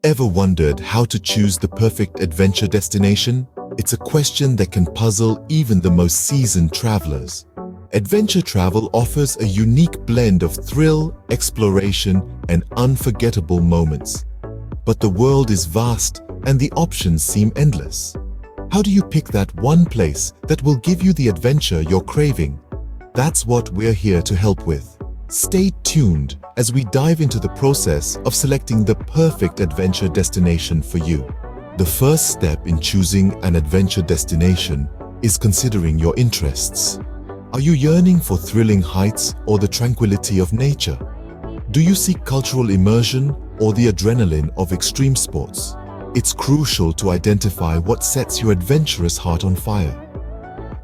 Ever wondered how to choose the perfect adventure destination? It's a question that can puzzle even the most seasoned travelers. Adventure travel offers a unique blend of thrill, exploration, and unforgettable moments. But the world is vast and the options seem endless. How do you pick that one place that will give you the adventure you're craving? That's what we're here to help with. Stay tuned as we dive into the process of selecting the perfect adventure destination for you. The first step in choosing an adventure destination is considering your interests. Are you yearning for thrilling heights or the tranquility of nature? Do you seek cultural immersion or the adrenaline of extreme sports? It's crucial to identify what sets your adventurous heart on fire.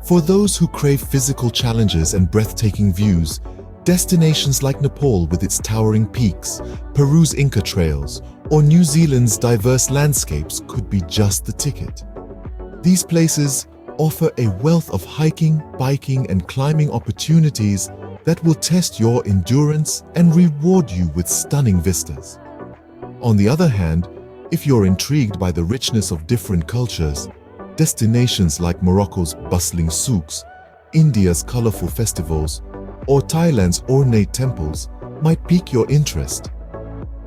For those who crave physical challenges and breathtaking views, destinations like Nepal with its towering peaks, Peru's Inca trails, or New Zealand's diverse landscapes could be just the ticket. These places offer a wealth of hiking, biking, and climbing opportunities that will test your endurance and reward you with stunning vistas. On the other hand, if you're intrigued by the richness of different cultures, destinations like Morocco's bustling souks, India's colorful festivals, or Thailand's ornate temples might pique your interest.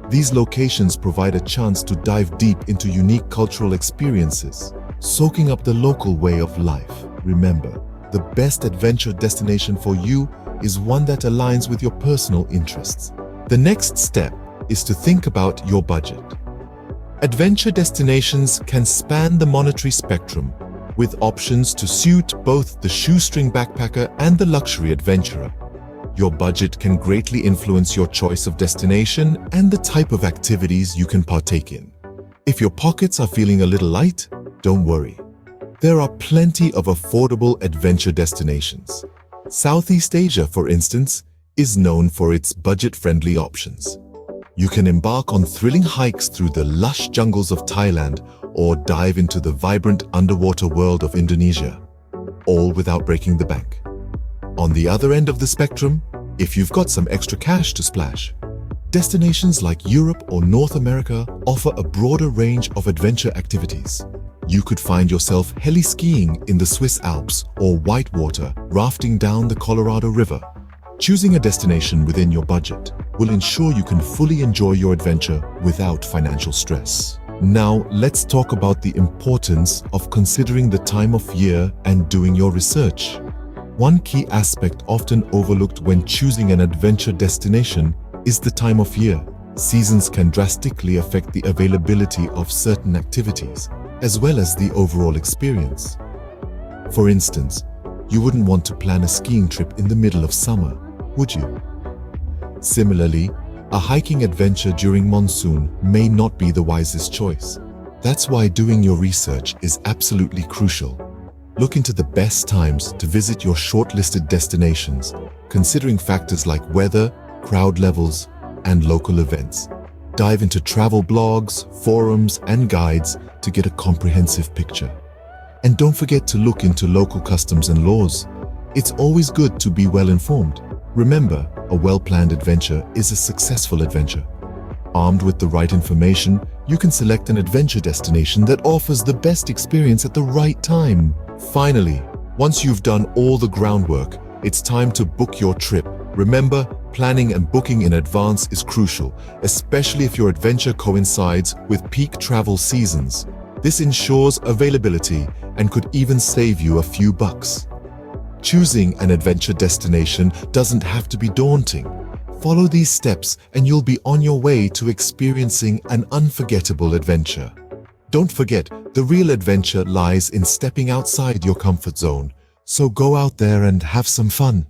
These locations provide a chance to dive deep into unique cultural experiences, soaking up the local way of life. Remember, the best adventure destination for you is one that aligns with your personal interests. The next step is to think about your budget. Adventure destinations can span the monetary spectrum, with options to suit both the shoestring backpacker and the luxury adventurer. Your budget can greatly influence your choice of destination and the type of activities you can partake in. If your pockets are feeling a little light, don't worry. There are plenty of affordable adventure destinations. Southeast Asia, for instance, is known for its budget-friendly options. You can embark on thrilling hikes through the lush jungles of Thailand or dive into the vibrant underwater world of Indonesia, all without breaking the bank. On the other end of the spectrum, if you've got some extra cash to splash, destinations like Europe or North America offer a broader range of adventure activities. You could find yourself heli-skiing in the Swiss Alps or whitewater rafting down the Colorado River. Choosing a destination within your budget will ensure you can fully enjoy your adventure without financial stress. Now, let's talk about the importance of considering the time of year and doing your research. One key aspect often overlooked when choosing an adventure destination is the time of year. Seasons can drastically affect the availability of certain activities, as well as the overall experience. For instance, you wouldn't want to plan a skiing trip in the middle of summer, would you? Similarly, a hiking adventure during monsoon may not be the wisest choice. That's why doing your research is absolutely crucial. Look into the best times to visit your shortlisted destinations, considering factors like weather, crowd levels, and local events. Dive into travel blogs, forums, and guides to get a comprehensive picture. And don't forget to look into local customs and laws. It's always good to be well informed. Remember, a well-planned adventure is a successful adventure. Armed with the right information, you can select an adventure destination that offers the best experience at the right time. Finally, once you've done all the groundwork, it's time to book your trip. Remember, planning and booking in advance is crucial, especially if your adventure coincides with peak travel seasons. This ensures availability and could even save you a few bucks. Choosing an adventure destination doesn't have to be daunting. Follow these steps and you'll be on your way to experiencing an unforgettable adventure. Don't forget, the real adventure lies in stepping outside your comfort zone. So go out there and have some fun.